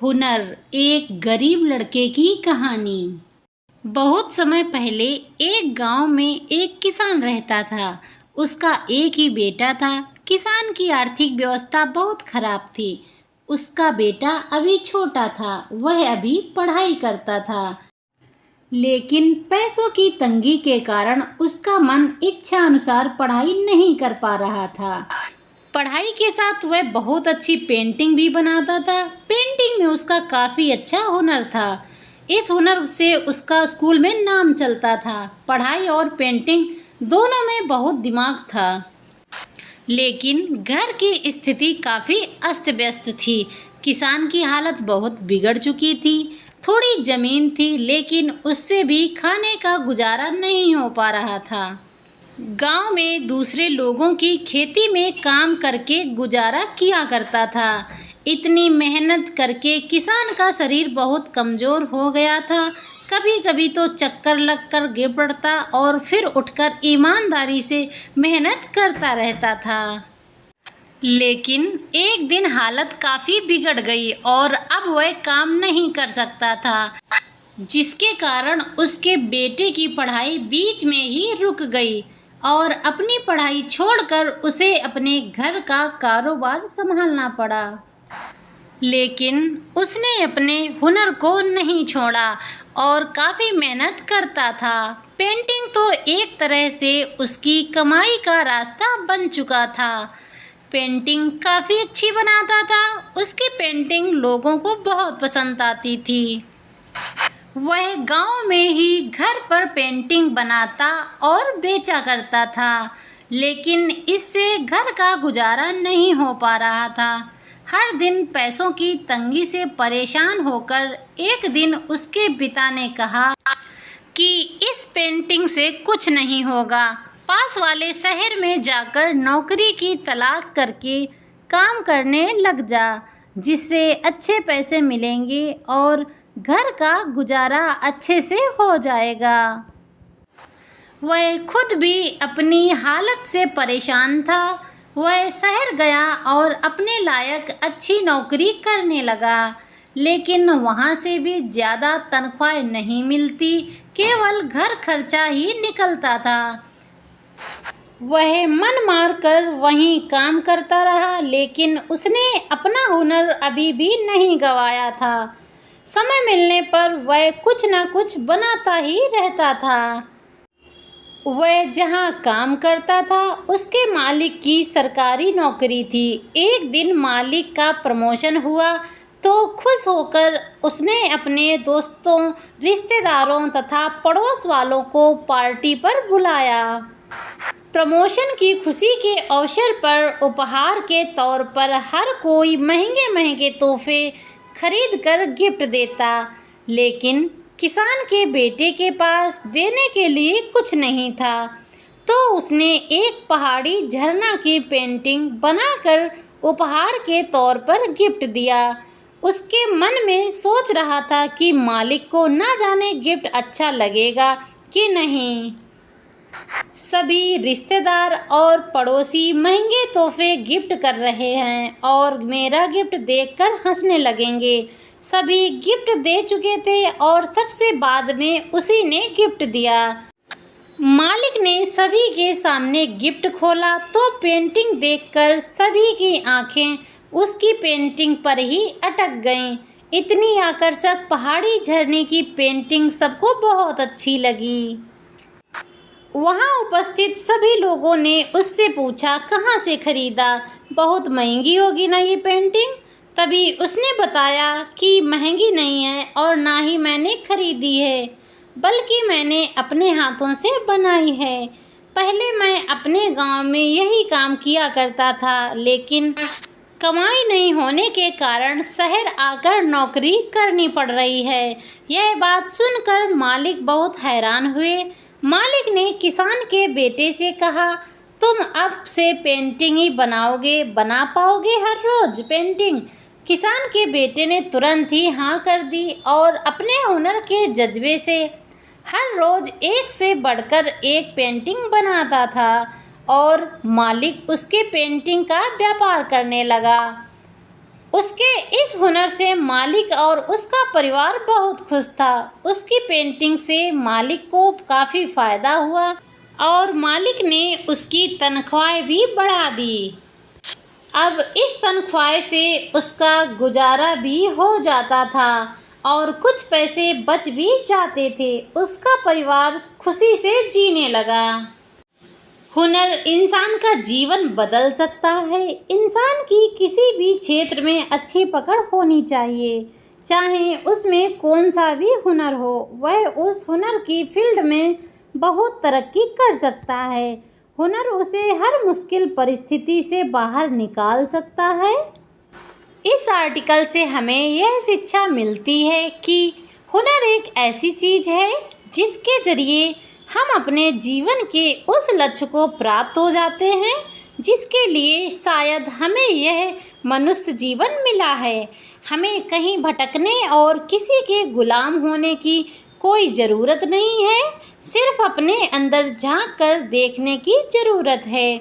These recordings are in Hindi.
हुनर, एक गरीब लड़के की कहानी। बहुत समय पहले एक गांव में एक किसान रहता था। उसका एक ही बेटा था। किसान की आर्थिक व्यवस्था बहुत खराब थी। उसका बेटा अभी छोटा था, वह अभी पढ़ाई करता था। लेकिन पैसों की तंगी के कारण उसका मन इच्छा अनुसार पढ़ाई नहीं कर पा रहा था। पढ़ाई के साथ वह बहुत अच्छी पेंटिंग भी बनाता था। पेंटिंग में उसका काफ़ी अच्छा हुनर था। इस हुनर से उसका स्कूल में नाम चलता था। पढ़ाई और पेंटिंग दोनों में बहुत दिमाग था। लेकिन घर की स्थिति काफ़ी अस्त व्यस्त थी। किसान की हालत बहुत बिगड़ चुकी थी। थोड़ी ज़मीन थी, लेकिन उससे भी खाने का गुजारा नहीं हो पा रहा था। गांव में दूसरे लोगों की खेती में काम करके गुजारा किया करता था। इतनी मेहनत करके किसान का शरीर बहुत कमज़ोर हो गया था। कभी कभी तो चक्कर लगकर गिर पड़ता और फिर उठकर ईमानदारी से मेहनत करता रहता था। लेकिन एक दिन हालत काफ़ी बिगड़ गई और अब वह काम नहीं कर सकता था, जिसके कारण उसके बेटे की पढ़ाई बीच में ही रुक गई और अपनी पढ़ाई छोड़कर उसे अपने घर का कारोबार संभालना पड़ा। लेकिन उसने अपने हुनर को नहीं छोड़ा और काफ़ी मेहनत करता था। पेंटिंग तो एक तरह से उसकी कमाई का रास्ता बन चुका था। पेंटिंग काफ़ी अच्छी बनाता था। उसकी पेंटिंग लोगों को बहुत पसंद आती थी। वह गांव में ही घर पर पेंटिंग बनाता और बेचा करता था। लेकिन इससे घर का गुजारा नहीं हो पा रहा था। हर दिन पैसों की तंगी से परेशान होकर एक दिन उसके पिता ने कहा कि इस पेंटिंग से कुछ नहीं होगा। पास वाले शहर में जाकर नौकरी की तलाश करके काम करने लग जा, जिससे अच्छे पैसे मिलेंगे और घर का गुजारा अच्छे से हो जाएगा। वह खुद भी अपनी हालत से परेशान था। वह शहर गया और अपने लायक अच्छी नौकरी करने लगा, लेकिन वहाँ से भी ज़्यादा तनख्वाह नहीं मिलती, केवल घर खर्चा ही निकलता था। वह मन मार कर वहीं काम करता रहा, लेकिन उसने अपना हुनर अभी भी नहीं गंवाया था। समय मिलने पर वह कुछ न कुछ बनाता ही रहता था। वह जहाँ काम करता था उसके मालिक की सरकारी नौकरी थी। एक दिन मालिक का प्रमोशन हुआ तो खुश होकर उसने अपने दोस्तों, रिश्तेदारों तथा पड़ोस वालों को पार्टी पर बुलाया। प्रमोशन की खुशी के अवसर पर उपहार के तौर पर हर कोई महंगे महंगे तोहफे खरीद कर गिफ्ट देता, लेकिन किसान के बेटे के पास देने के लिए कुछ नहीं था। तो उसने एक पहाड़ी झरना की पेंटिंग बनाकर उपहार के तौर पर गिफ्ट दिया। उसके मन में सोच रहा था कि मालिक को ना जाने गिफ्ट अच्छा लगेगा कि नहीं। सभी रिश्तेदार और पड़ोसी महंगे तोहफे गिफ्ट कर रहे हैं और मेरा गिफ्ट देखकर हंसने लगेंगे। सभी गिफ्ट दे चुके थे और सबसे बाद में उसी ने गिफ्ट दिया। मालिक ने सभी के सामने गिफ्ट खोला तो पेंटिंग देखकर सभी की आंखें उसकी पेंटिंग पर ही अटक गईं। इतनी आकर्षक पहाड़ी झरने की पेंटिंग सबको बहुत अच्छी लगी। वहाँ उपस्थित सभी लोगों ने उससे पूछा, कहाँ से खरीदा? बहुत महंगी होगी ना ये पेंटिंग? तभी उसने बताया कि महंगी नहीं है और ना ही मैंने खरीदी है, बल्कि मैंने अपने हाथों से बनाई है। पहले मैं अपने गांव में यही काम किया करता था, लेकिन कमाई नहीं होने के कारण शहर आकर नौकरी करनी पड़ रही है। यह बात सुनकर मालिक बहुत हैरान हुए। मालिक ने किसान के बेटे से कहा, तुम अब से पेंटिंग ही बनाओगे, बना पाओगे हर रोज पेंटिंग? किसान के बेटे ने तुरंत ही हाँ कर दी और अपने हुनर के जज्बे से हर रोज एक से बढ़कर एक पेंटिंग बनाता था और मालिक उसके पेंटिंग का व्यापार करने लगा। उसके इस हुनर से मालिक और उसका परिवार बहुत खुश था। उसकी पेंटिंग से मालिक को काफ़ी फ़ायदा हुआ और मालिक ने उसकी तनख्वाहें भी बढ़ा दी। अब इस तनख्वाह से उसका गुजारा भी हो जाता था और कुछ पैसे बच भी जाते थे। उसका परिवार खुशी से जीने लगा। हुनर इंसान का जीवन बदल सकता है। इंसान की किसी भी क्षेत्र में अच्छी पकड़ होनी चाहिए, चाहे उसमें कौन सा भी हुनर हो। वह उस हुनर की फील्ड में बहुत तरक्की कर सकता है। हुनर उसे हर मुश्किल परिस्थिति से बाहर निकाल सकता है। इस आर्टिकल से हमें यह शिक्षा मिलती है कि हुनर एक ऐसी चीज़ है जिसके जरिए हम अपने जीवन के उस लक्ष्य को प्राप्त हो जाते हैं जिसके लिए शायद हमें यह मनुष्य जीवन मिला है। हमें कहीं भटकने और किसी के गुलाम होने की कोई ज़रूरत नहीं है। सिर्फ अपने अंदर झांक कर देखने की ज़रूरत है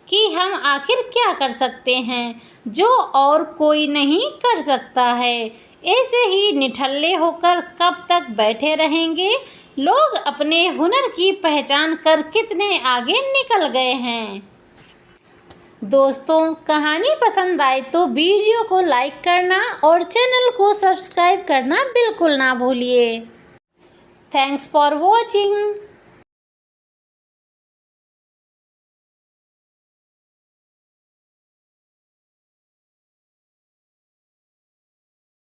कि हम आखिर क्या कर सकते हैं जो और कोई नहीं कर सकता है। ऐसे ही निठल्ले होकर कब तक बैठे रहेंगे। लोग अपने हुनर की पहचान कर कितने आगे निकल गए हैं। दोस्तों, कहानी पसंद आए तो वीडियो को लाइक करना और चैनल को सब्सक्राइब करना बिल्कुल ना भूलिए। Thanks for watching.